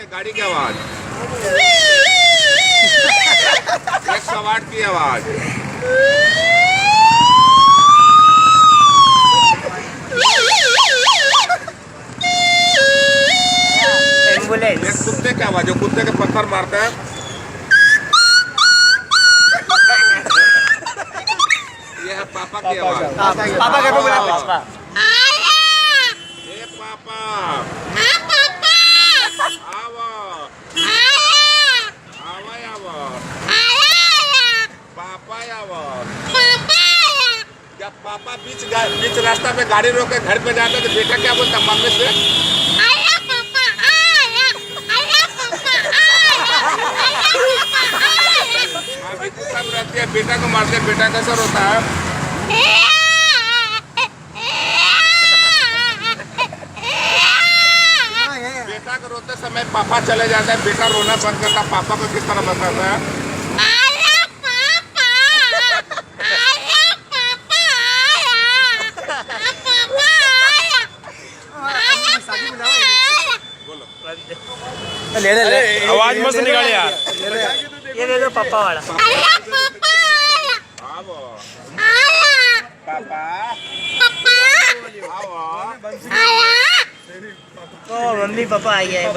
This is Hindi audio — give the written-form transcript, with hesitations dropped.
के गाड़ी की आवाज, 108 की आवाज, एम्बुलेंस, एक कुत्ते की आवाज, जो कुत्ते के पत्थर मारते हैं। ये है पापा की आवाज। पापा का बोला पापा। ए पापा, आवा, आवा आवा, पापा आवा। जब पापा बीच रास्ता पे गाड़ी रोक के घर पे जाता तो बेटा क्या बोलता मम्मी से? हाँ बेटी सब रहती है, बेटा को मारते हैं, बेटा कैसा रोता है? बेटा को रोते समय पापा चले जाता है, बेटा रोना बंद करता, पापा को किस तरह बताता है? ले ले ले, आवाज मस्त निकाल यार। ये ले लो पापा वाला। आवो, पापा, आवो। ओ मम्मी पापा आ गया है।